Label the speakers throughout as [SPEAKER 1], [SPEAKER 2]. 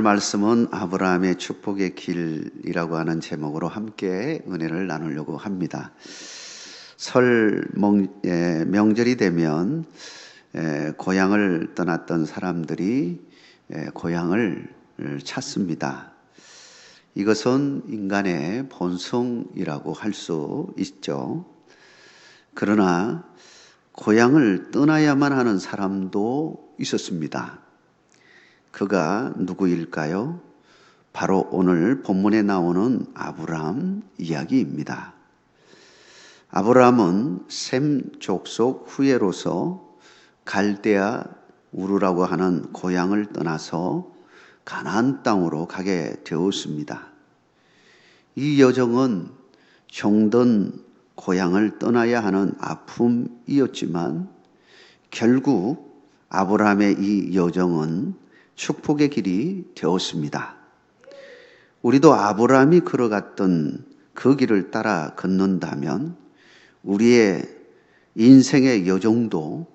[SPEAKER 1] 말씀은 아브라함의 축복의 길이라고 하는 제목으로 함께 은혜를 나누려고 합니다. 명절이 되면 고향을 떠났던 사람들이 고향을 찾습니다. 이것은 인간의 본성이라고 할 수 있죠. 그러나 고향을 떠나야만 하는 사람도 있었습니다. 그가 누구일까요? 바로 오늘 본문에 나오는 아브라함 이야기입니다. 아브라함은 셈 족속 후예로서 갈대아 우르라고 하는 고향을 떠나서 가나안 땅으로 가게 되었습니다. 이 여정은 정든 고향을 떠나야 하는 아픔이었지만 결국 아브라함의 이 여정은 축복의 길이 되었습니다. 우리도 아브라함이 걸어갔던 그 길을 따라 걷는다면 우리의 인생의 여정도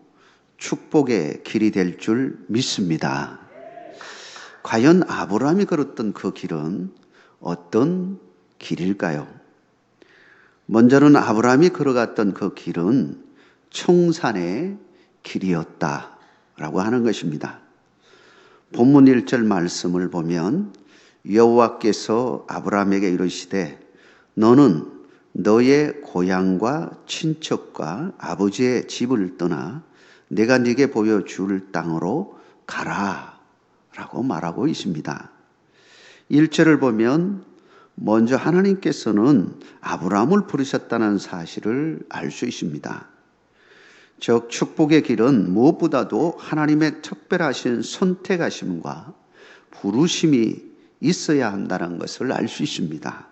[SPEAKER 1] 축복의 길이 될 줄 믿습니다. 과연 아브라함이 걸었던 그 길은 어떤 길일까요? 먼저는 아브라함이 걸어갔던 그 길은 청산의 길이었다라고 하는 것입니다. 본문 1절 말씀을 보면 여호와께서 아브라함에게 이르시되 너는 너의 고향과 친척과 아버지의 집을 떠나 내가 네게 보여줄 땅으로 가라 라고 말하고 있습니다. 1절을 보면 먼저 하나님께서는 아브라함을 부르셨다는 사실을 알 수 있습니다. 즉 축복의 길은 무엇보다도 하나님의 특별하신 선택하심과 부르심이 있어야 한다는 것을 알 수 있습니다.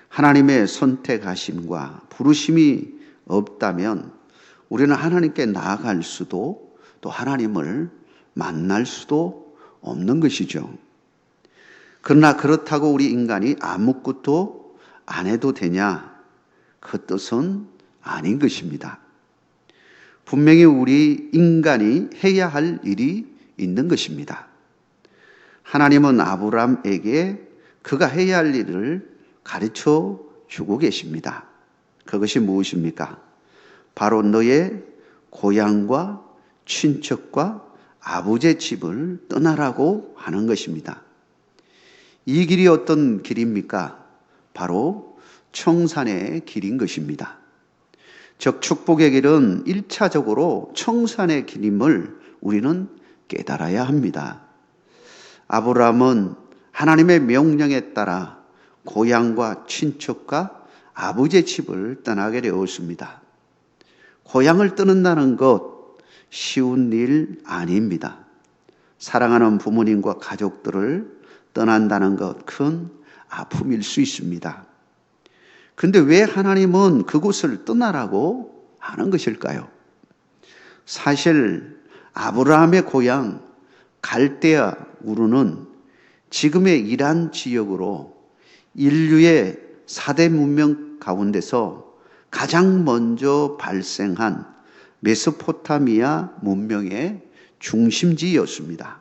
[SPEAKER 1] 하나님의 선택하심과 부르심이 없다면 우리는 하나님께 나아갈 수도 또 하나님을 만날 수도 없는 것이죠. 그러나 그렇다고 우리 인간이 아무것도 안 해도 되냐? 그 뜻은 아닌 것입니다. 분명히 우리 인간이 해야 할 일이 있는 것입니다. 하나님은 아브라함에게 그가 해야 할 일을 가르쳐 주고 계십니다. 그것이 무엇입니까? 바로 너의 고향과 친척과 아버지의 집을 떠나라고 하는 것입니다. 이 길이 어떤 길입니까? 바로 청산의 길인 것입니다. 즉 축복의 길은 1차적으로 청산의 길임을 우리는 깨달아야 합니다. 아브라함은 하나님의 명령에 따라 고향과 친척과 아버지의 집을 떠나게 되었습니다. 고향을 떠난다는 것 쉬운 일 아닙니다. 사랑하는 부모님과 가족들을 떠난다는 것 큰 아픔일 수 있습니다. 근데 왜 하나님은 그곳을 떠나라고 하는 것일까요? 사실 아브라함의 고향 갈대아 우르는 지금의 이란 지역으로 인류의 4대 문명 가운데서 가장 먼저 발생한 메소포타미아 문명의 중심지였습니다.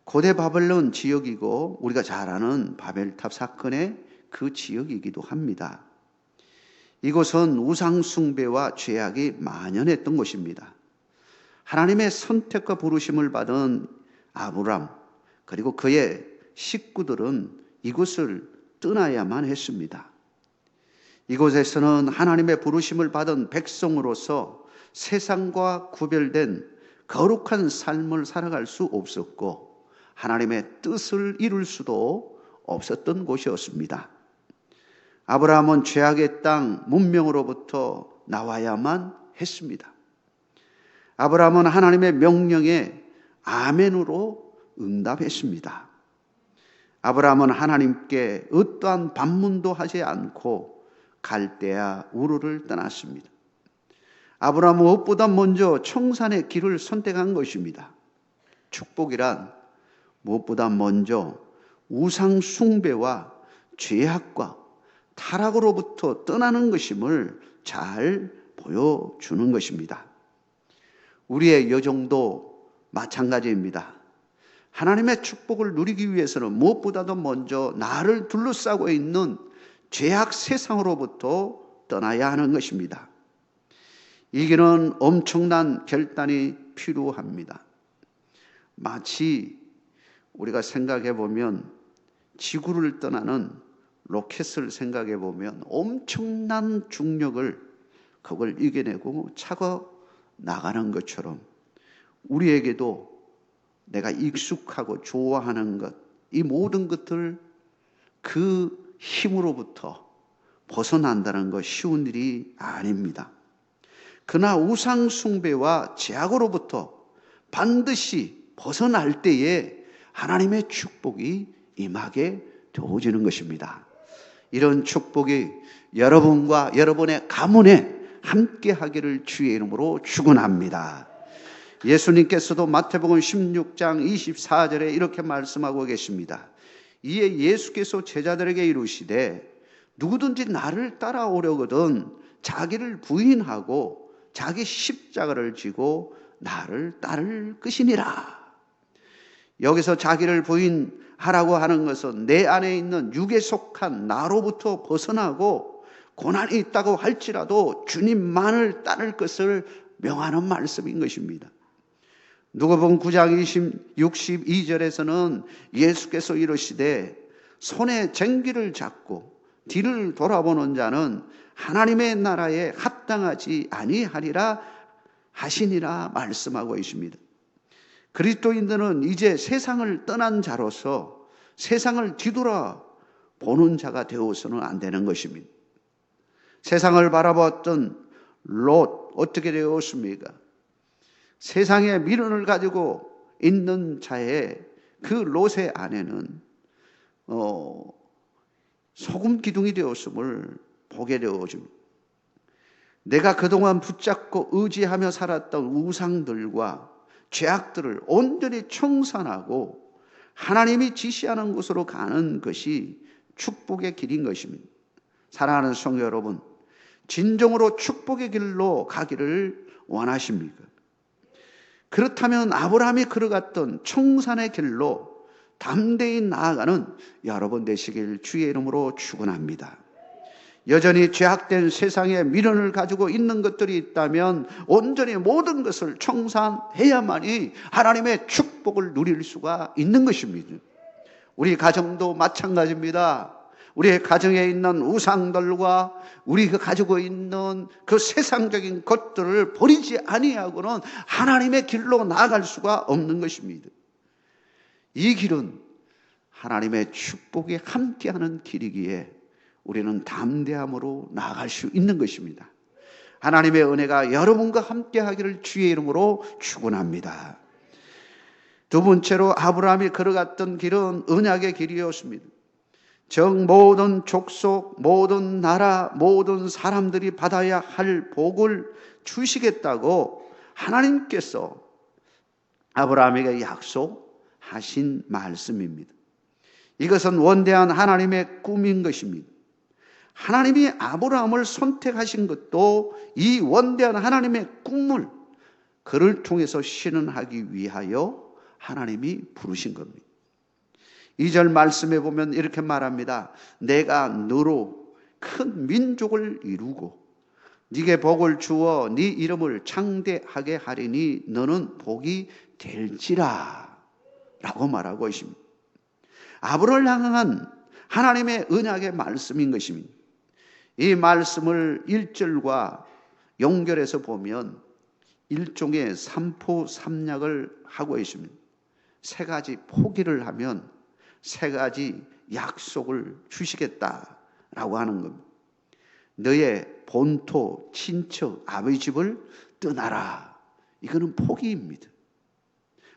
[SPEAKER 1] 고대 바벨론 지역이고 우리가 잘 아는 바벨탑 사건의 그 지역이기도 합니다. 이곳은 우상 숭배와 죄악이 만연했던 곳입니다. 하나님의 선택과 부르심을 받은 아브람 그리고 그의 식구들은 이곳을 떠나야만 했습니다. 이곳에서는 하나님의 부르심을 받은 백성으로서 세상과 구별된 거룩한 삶을 살아갈 수 없었고 하나님의 뜻을 이룰 수도 없었던 곳이었습니다. 아브라함은 죄악의 땅 문명으로부터 나와야만 했습니다. 아브라함은 하나님의 명령에 아멘으로 응답했습니다. 아브라함은 하나님께 어떠한 반문도 하지 않고 갈대아 우르를 떠났습니다. 아브라함은 무엇보다 먼저 청산의 길을 선택한 것입니다. 축복이란 무엇보다 먼저 우상 숭배와 죄악과 타락으로부터 떠나는 것임을 잘 보여주는 것입니다. 우리의 여정도 마찬가지입니다. 하나님의 축복을 누리기 위해서는 무엇보다도 먼저 나를 둘러싸고 있는 죄악 세상으로부터 떠나야 하는 것입니다. 이 길은 엄청난 결단이 필요합니다. 마치 우리가 생각해 보면 지구를 떠나는 로켓을 생각해 보면 엄청난 중력을 그걸 이겨내고 차고 나가는 것처럼 우리에게도 내가 익숙하고 좋아하는 것, 이 모든 것들 그 힘으로부터 벗어난다는 것 쉬운 일이 아닙니다. 그러나 우상 숭배와 죄악으로부터 반드시 벗어날 때에 하나님의 축복이 임하게 되어지는 것입니다. 이런 축복이 여러분과 여러분의 가문에 함께 하기를 주의 이름으로 축원합니다. 예수님께서도 마태복음 16장 24절에 이렇게 말씀하고 계십니다. 이에 예수께서 제자들에게 이르시되 누구든지 나를 따라오려거든 자기를 부인하고 자기 십자가를 지고 나를 따를 것이니라. 여기서 자기를 부인하라고 하는 것은 내 안에 있는 육에 속한 나로부터 벗어나고 고난이 있다고 할지라도 주님만을 따를 것을 명하는 말씀인 것입니다. 누가복음 9장 62절에서는 예수께서 이르시되 손에 쟁기를 잡고 뒤를 돌아보는 자는 하나님의 나라에 합당하지 아니하리라 하시니라 말씀하고 있습니다. 그리스도인들은 이제 세상을 떠난 자로서 세상을 뒤돌아보는 자가 되어서는 안 되는 것입니다. 세상을 바라봤던 롯 어떻게 되었습니까? 세상의 미련을 가지고 있는 자의 그 롯의 아내는 소금 기둥이 되었음을 보게 되어집니다. 내가 그동안 붙잡고 의지하며 살았던 우상들과 죄악들을 온전히 청산하고 하나님이 지시하는 곳으로 가는 것이 축복의 길인 것입니다. 사랑하는 성도 여러분, 진정으로 축복의 길로 가기를 원하십니까? 그렇다면 아브라함이 걸어갔던 청산의 길로 담대히 나아가는 여러분 되시길 주의 이름으로 축원합니다. 여전히 죄악된 세상에 미련을 가지고 있는 것들이 있다면 온전히 모든 것을 청산해야만이 하나님의 축복을 누릴 수가 있는 것입니다. 우리 가정도 마찬가지입니다. 우리의 가정에 있는 우상들과 우리가 가지고 있는 그 세상적인 것들을 버리지 아니하고는 하나님의 길로 나아갈 수가 없는 것입니다. 이 길은 하나님의 축복에 함께하는 길이기에 우리는 담대함으로 나아갈 수 있는 것입니다. 하나님의 은혜가 여러분과 함께하기를 주의 이름으로 축원합니다. 두 번째로 아브라함이 걸어갔던 길은 언약의 길이었습니다. 모든 족속, 모든 나라, 모든 사람들이 받아야 할 복을 주시겠다고 하나님께서 아브라함에게 약속하신 말씀입니다. 이것은 원대한 하나님의 꿈인 것입니다. 하나님이 아브라함을 선택하신 것도 이 원대한 하나님의 꿈을 그를 통해서 실현하기 위하여 하나님이 부르신 겁니다. 2절 말씀에 보면 이렇게 말합니다. 내가 너로 큰 민족을 이루고 네게 복을 주어 네 이름을 창대하게 하리니 너는 복이 될지라 라고 말하고 있습니다. 아브라함을 향한 하나님의 언약의 말씀인 것입니다. 이 말씀을 1절과 연결해서 보면 일종의 삼포삼약을 하고 있습니다. 세 가지 포기를 하면 세 가지 약속을 주시겠다라고 하는 겁니다. 너의 본토, 친척, 아버지 집을 떠나라. 이거는 포기입니다.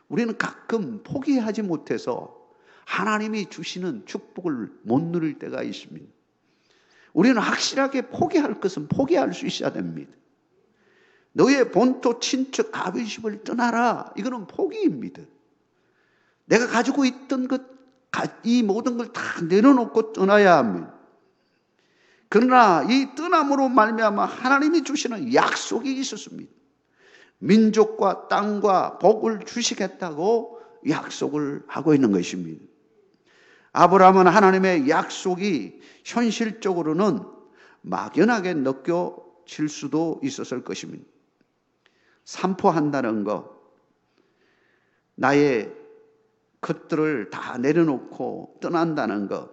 [SPEAKER 1] 우리는 가끔 포기하지 못해서 하나님이 주시는 축복을 못 누릴 때가 있습니다. 우리는 확실하게 포기할 것은 포기할 수 있어야 됩니다. 너의 본토, 친척, 아버지 집을 떠나라. 이거는 포기입니다. 내가 가지고 있던 것, 이 모든 걸 다 내려놓고 떠나야 합니다. 그러나 이 떠남으로 말미암아 하나님이 주시는 약속이 있었습니다. 민족과 땅과 복을 주시겠다고 약속을 하고 있는 것입니다. 아브라함은 하나님의 약속이 현실적으로는 막연하게 느껴질 수도 있었을 것입니다. 산포한다는 것, 나의 것들을 다 내려놓고 떠난다는 것,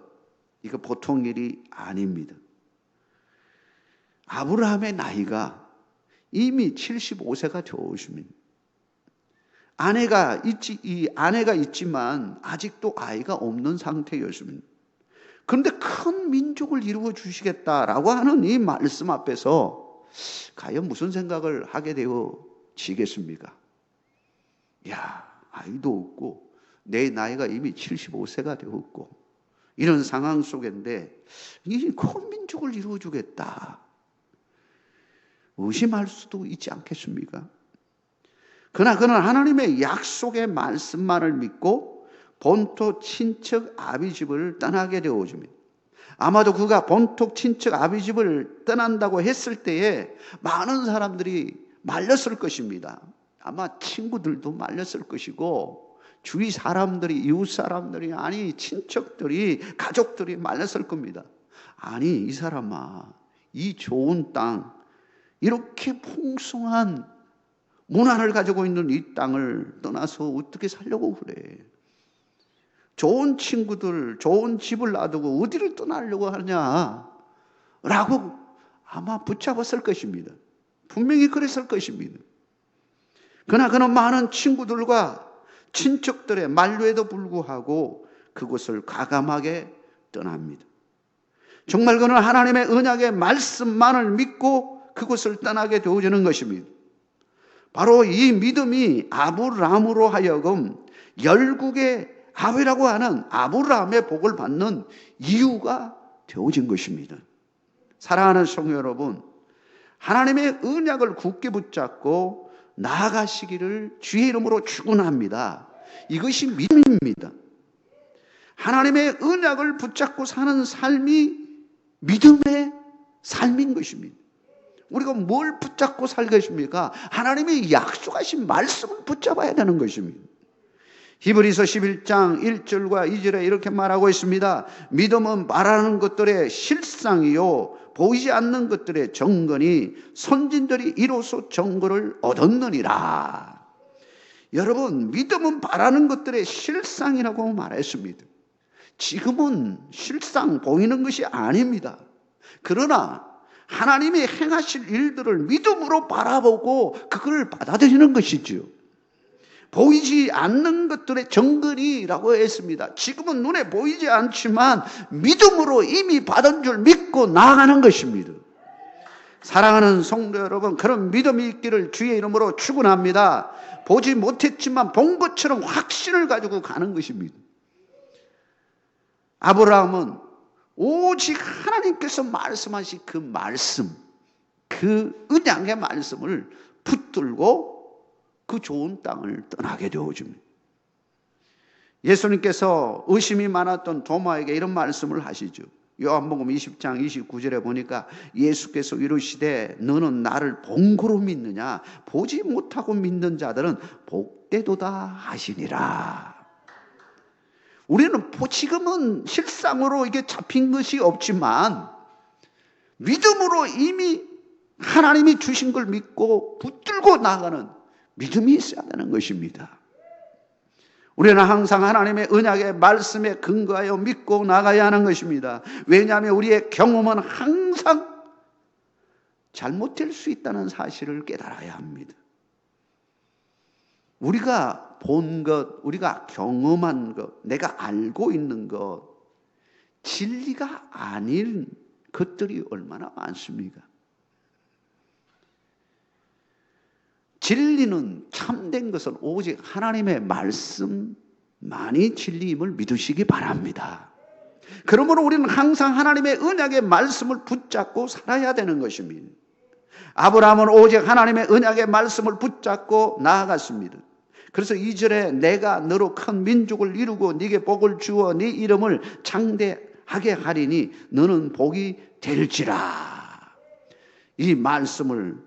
[SPEAKER 1] 이거 보통 일이 아닙니다. 아브라함의 나이가 이미 75세가 되었습니다. 아내가 있지만 아직도 아이가 없는 상태였습니다. 그런데 큰 민족을 이루어 주시겠다라고 하는 이 말씀 앞에서 과연 무슨 생각을 하게 되어지겠습니까? 야, 아이도 없고 내 나이가 이미 75세가 되었고 이런 상황 속인데 이 큰 민족을 이루어 주겠다. 의심할 수도 있지 않겠습니까? 그러나 그는 하나님의 약속의 말씀만을 믿고 본토 친척 아비 집을 떠나게 되어집니다. 아마도 그가 본토 친척 아비 집을 떠난다고 했을 때에 많은 사람들이 말렸을 것입니다. 아마 친구들도 말렸을 것이고 주위 사람들이, 이웃 사람들이, 아니 친척들이, 가족들이 말렸을 겁니다. 아니 이 사람아, 이 좋은 땅, 이렇게 풍성한 문화를 가지고 있는 이 땅을 떠나서 어떻게 살려고 그래? 좋은 친구들, 좋은 집을 놔두고 어디를 떠나려고 하냐? 라고 아마 붙잡았을 것입니다. 분명히 그랬을 것입니다. 그러나 그는 많은 친구들과 친척들의 만류에도 불구하고 그곳을 과감하게 떠납니다. 정말 그는 하나님의 언약의 말씀만을 믿고 그곳을 떠나게 되어지는 것입니다. 바로 이 믿음이 아브라함으로 하여금 열국의 아비라고 하는 아브라함의 복을 받는 이유가 되어진 것입니다. 사랑하는 성도 여러분, 하나님의 언약을 굳게 붙잡고 나아가시기를 주의 이름으로 축원합니다. 이것이 믿음입니다. 하나님의 언약을 붙잡고 사는 삶이 믿음의 삶인 것입니다. 우리가 뭘 붙잡고 살겠습니까? 하나님이 약속하신 말씀을 붙잡아야 되는 것입니다. 히브리서 11장 1절과 2절에 이렇게 말하고 있습니다. 믿음은 말하는 것들의 실상이요 보이지 않는 것들의 정건이 선진들이 이로써 정거를 얻었느니라. 여러분, 믿음은 바라는 것들의 실상이라고 말했습니다. 지금은 실상 보이는 것이 아닙니다. 그러나 하나님이 행하실 일들을 믿음으로 바라보고 그걸 받아들이는 것이죠. 보이지 않는 것들의 정근이라고 했습니다. 지금은 눈에 보이지 않지만 믿음으로 이미 받은 줄 믿고 나아가는 것입니다. 사랑하는 성도 여러분, 그런 믿음이 있기를 주의 이름으로 축원합니다. 보지 못했지만 본 것처럼 확신을 가지고 가는 것입니다. 아브라함은 오직 하나님께서 말씀하신 그 말씀, 그 언약의 말씀을 붙들고 그 좋은 땅을 떠나게 되어줍니다. 예수님께서 의심이 많았던 도마에게 이런 말씀을 하시죠. 요한복음 20장 29절에 보니까 예수께서 이르시되 너는 나를 본고로 믿느냐? 보지 못하고 믿는 자들은 복되도다 하시니라. 우리는 지금은 실상으로 이게 잡힌 것이 없지만 믿음으로 이미 하나님이 주신 걸 믿고 붙들고 나가는 믿음이 있어야 되는 것입니다. 우리는 항상 하나님의 언약의 말씀에 근거하여 믿고 나가야 하는 것입니다. 왜냐하면 우리의 경험은 항상 잘못될 수 있다는 사실을 깨달아야 합니다. 우리가 본 것, 우리가 경험한 것, 내가 알고 있는 것, 진리가 아닌 것들이 얼마나 많습니까? 진리는, 참된 것은 오직 하나님의 말씀만이 진리임을 믿으시기 바랍니다. 그러므로 우리는 항상 하나님의 언약의 말씀을 붙잡고 살아야 되는 것입니다. 아브라함은 오직 하나님의 언약의 말씀을 붙잡고 나아갔습니다. 그래서 2절에 내가 너로 큰 민족을 이루고 네게 복을 주어 네 이름을 창대하게 하리니 너는 복이 될지라. 이 말씀을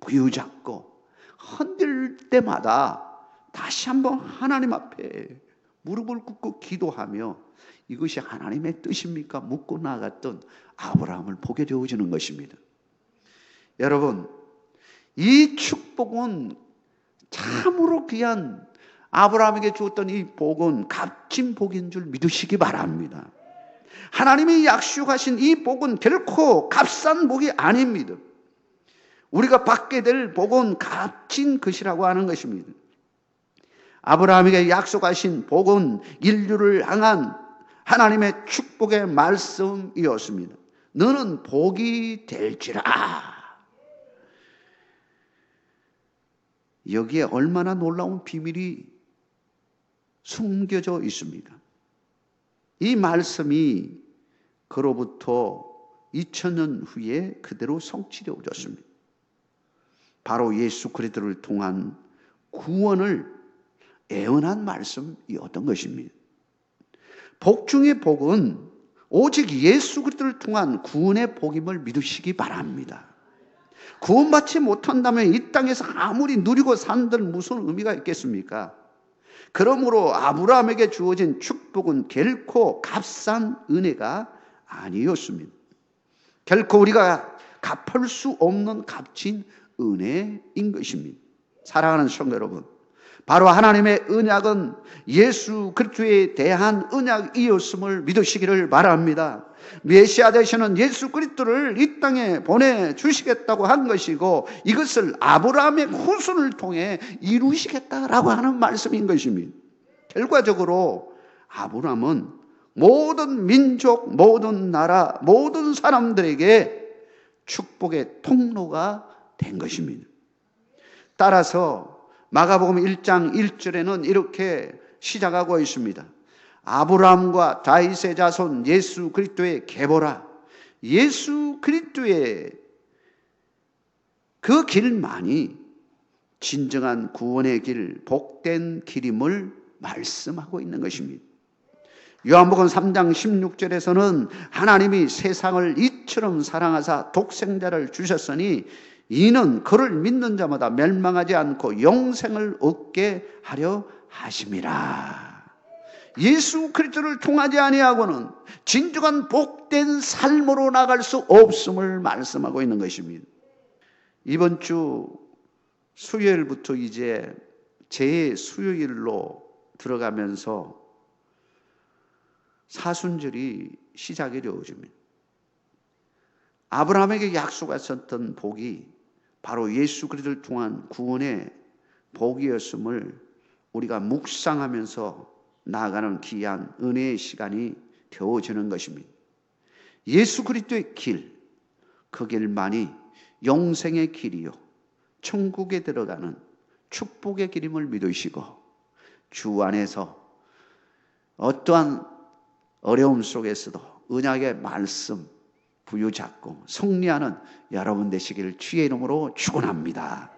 [SPEAKER 1] 부여잡고 흔들 때마다 다시 한번 하나님 앞에 무릎을 꿇고 기도하며 이것이 하나님의 뜻입니까? 묻고 나갔던 아브라함을 보게 되어지는 것입니다. 여러분, 이 축복은 참으로 귀한 아브라함에게 주었던 이 복은 값진 복인 줄 믿으시기 바랍니다. 하나님이 약속하신 이 복은 결코 값싼 복이 아닙니다. 우리가 받게 될 복은 값진 것이라고 하는 것입니다. 아브라함에게 약속하신 복은 인류를 향한 하나님의 축복의 말씀이었습니다. 너는 복이 될지라. 여기에 얼마나 놀라운 비밀이 숨겨져 있습니다. 이 말씀이 그로부터 2000년 후에 그대로 성취되어졌습니다. 바로 예수 그리스도를 통한 구원을 예언한 말씀이었던 것입니다. 복 중의 복은 오직 예수 그리스도를 통한 구원의 복임을 믿으시기 바랍니다. 구원받지 못한다면 이 땅에서 아무리 누리고 산들 무슨 의미가 있겠습니까? 그러므로 아브라함에게 주어진 축복은 결코 값싼 은혜가 아니었습니다. 결코 우리가 갚을 수 없는 값진 은혜인 것입니다. 사랑하는 성도 여러분, 바로 하나님의 언약은 예수 그리스도에 대한 언약이었음을 믿으시기를 바랍니다. 메시아 되시는 예수 그리스도를 이 땅에 보내주시겠다고 한 것이고 이것을 아브라함의 후손을 통해 이루시겠다라고 하는 말씀인 것입니다. 결과적으로 아브라함은 모든 민족, 모든 나라, 모든 사람들에게 축복의 통로가 된 것입니다. 따라서 마가복음 1장 1절에는 이렇게 시작하고 있습니다. 아브라함과 다윗의 자손 예수 그리스도의 계보라. 예수 그리스도의 그 길만이 진정한 구원의 길, 복된 길임을 말씀하고 있는 것입니다. 요한복음 3장 16절에서는 하나님이 세상을 이처럼 사랑하사 독생자를 주셨으니 이는 그를 믿는 자마다 멸망하지 않고 영생을 얻게 하려 하심이라. 예수 그리스도를 통하지 아니하고는 진정한 복된 삶으로 나갈 수 없음을 말씀하고 있는 것입니다. 이번 주 수요일부터 이제 제 수요일로 들어가면서 사순절이 시작이 되어집니다. 아브라함에게 약속하셨던 복이 바로 예수 그리스도를 통한 구원의 복이었음을 우리가 묵상하면서 나아가는 귀한 은혜의 시간이 되어지는 것입니다. 예수 그리스도의 길, 그 길만이 영생의 길이요 천국에 들어가는 축복의 길임을 믿으시고 주 안에서 어떠한 어려움 속에서도 언약의 말씀 부여잡고 승리하는 여러분 되시기를 주의 이름으로 축원합니다.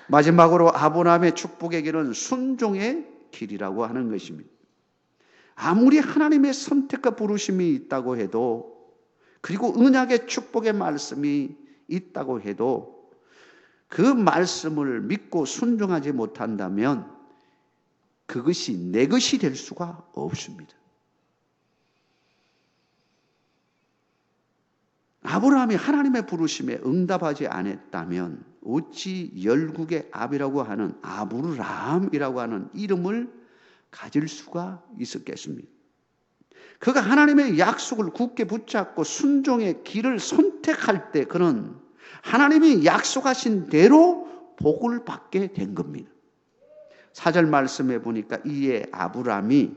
[SPEAKER 1] 마지막으로 아브라함의 축복의 길은 순종의 길이라고 하는 것입니다. 아무리 하나님의 선택과 부르심이 있다고 해도 그리고 언약의 축복의 말씀이 있다고 해도 그 말씀을 믿고 순종하지 못한다면 그것이 내 것이 될 수가 없습니다. 아브라함이 하나님의 부르심에 응답하지 않았다면 어찌 열국의 압이라고 하는 아브라함이라고 하는 이름을 가질 수가 있었겠습니까? 그가 하나님의 약속을 굳게 붙잡고 순종의 길을 선택할 때 그는 하나님이 약속하신 대로 복을 받게 된 겁니다. 4절 말씀해 보니까 이에 아브라함이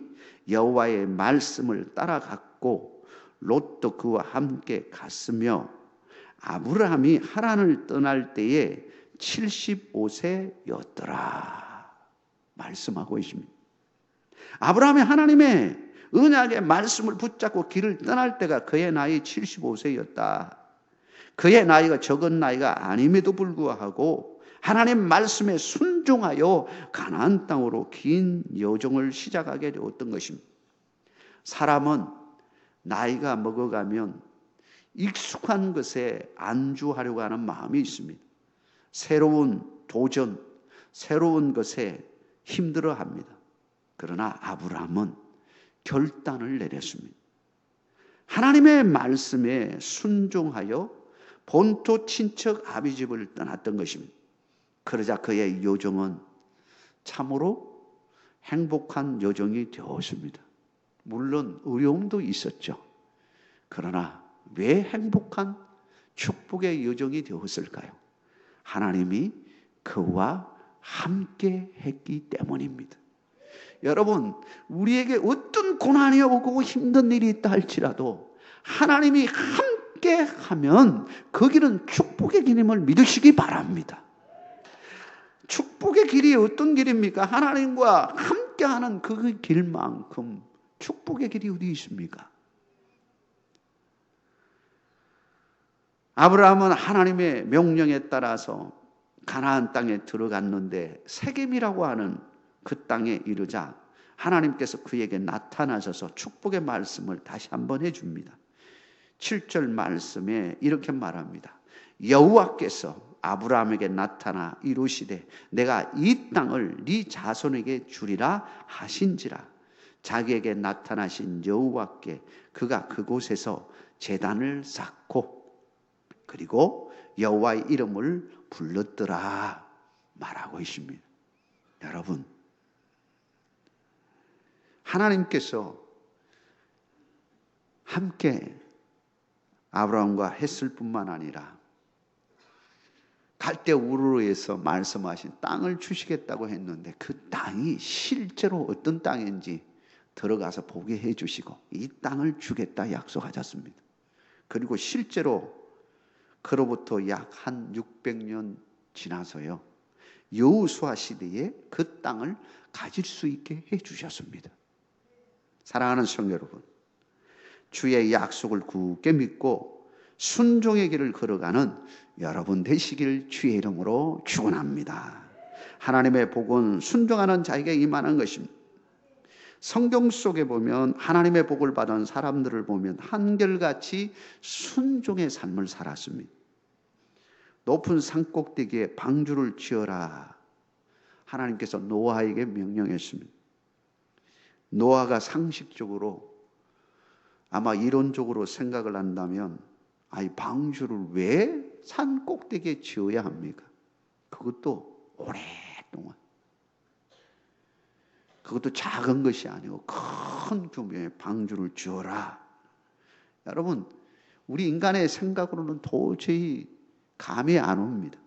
[SPEAKER 1] 여호와의 말씀을 따라갔고 롯도 그와 함께 갔으며 아브라함이 하란을 떠날 때에 75세였더라 말씀하고 있습니다. 아브라함이 하나님의 언약의 말씀을 붙잡고 길을 떠날 때가 그의 나이 75세였다. 그의 나이가 적은 나이가 아님에도 불구하고 하나님 말씀에 순종하여 가나안 땅으로 긴 여정을 시작하게 되었던 것입니다. 사람은 나이가 먹어가면 익숙한 것에 안주하려고 하는 마음이 있습니다. 새로운 도전, 새로운 것에 힘들어합니다. 그러나 아브라함은 결단을 내렸습니다. 하나님의 말씀에 순종하여 본토 친척 아비집을 떠났던 것입니다. 그러자 그의 여정은 참으로 행복한 여정이 되었습니다. 물론 어려움도 있었죠. 그러나 왜 행복한 축복의 여정이 되었을까요? 하나님이 그와 함께 했기 때문입니다. 여러분, 우리에게 어떤 고난이 오고 힘든 일이 있다 할지라도 하나님이 함께 하면 거기는 축복의 길임을 믿으시기 바랍니다. 축복의 길이 어떤 길입니까? 하나님과 함께하는 그 길만큼 축복의 길이 어디 있습니까? 아브라함은 하나님의 명령에 따라서 가나안 땅에 들어갔는데 세겜이라고 하는 그 땅에 이르자 하나님께서 그에게 나타나셔서 축복의 말씀을 다시 한번 해줍니다. 7절 말씀에 이렇게 말합니다. 여호와께서 아브라함에게 나타나 이루시되 내가 이 땅을 네 자손에게 주리라 하신지라. 자기에게 나타나신 여호와께 그가 그곳에서 제단을 쌓고 그리고 여호와의 이름을 불렀더라 말하고 있습니다. 여러분, 하나님께서 함께 아브라함과 했을 뿐만 아니라 갈대 우르르에서 말씀하신 땅을 주시겠다고 했는데 그 땅이 실제로 어떤 땅인지 들어가서 보게 해주시고 이 땅을 주겠다 약속하셨습니다. 그리고 실제로 그로부터 약 한 600년 지나서요 여호수아 시대에 그 땅을 가질 수 있게 해주셨습니다. 사랑하는 성도 여러분, 주의 약속을 굳게 믿고 순종의 길을 걸어가는 여러분 되시길 주의 이름으로 축원합니다. 하나님의 복은 순종하는 자에게 임하는 것입니다. 성경 속에 보면 하나님의 복을 받은 사람들을 보면 한결같이 순종의 삶을 살았습니다. 높은 산꼭대기에 방주를 지어라. 하나님께서 노아에게 명령했습니다. 노아가 상식적으로 아마 이론적으로 생각을 한다면 이 방주를 왜 산꼭대기에 지어야 합니까? 그것도 오랫동안. 그것도 작은 것이 아니고 큰 규모의 방주를 지어라. 여러분, 우리 인간의 생각으로는 도저히 감이 안 옵니다.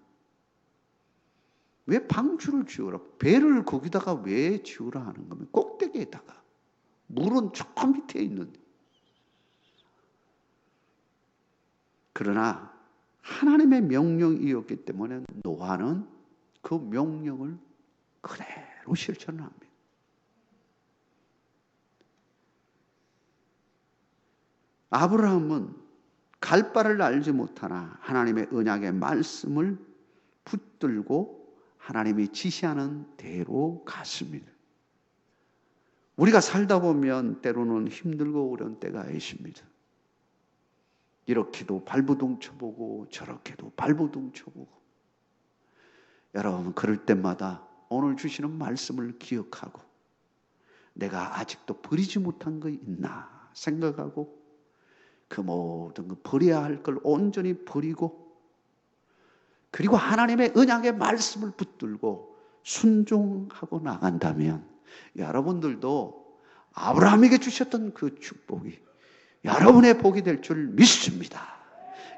[SPEAKER 1] 왜 방주를 지어라? 배를 거기다가 왜 지으라 하는 겁니까? 꼭대기에다가. 물은 저 밑에 있는데. 그러나 하나님의 명령이었기 때문에 노아는 그 명령을 그대로 실천합니다. 아브라함은 갈 바를 알지 못하나 하나님의 언약의 말씀을 붙들고 하나님이 지시하는 대로 갔습니다. 우리가 살다 보면 때로는 힘들고 어려운 때가 있습니다. 이렇게도 발버둥 쳐보고 저렇게도 발버둥 쳐보고 여러분 그럴 때마다 오늘 주시는 말씀을 기억하고 내가 아직도 버리지 못한 거 있나 생각하고 그 모든 거 버려야 할 걸 온전히 버리고 그리고 하나님의 언약의 말씀을 붙들고 순종하고 나간다면 여러분들도 아브라함에게 주셨던 그 축복이 여러분의 복이 될 줄 믿습니다.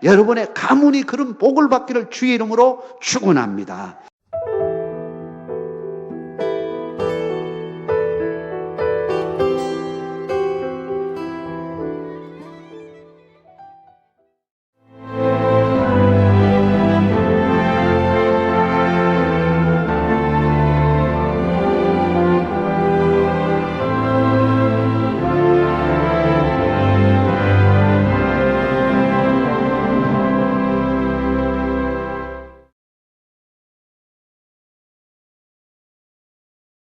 [SPEAKER 1] 여러분의 가문이 그런 복을 받기를 주의 이름으로 축원합니다.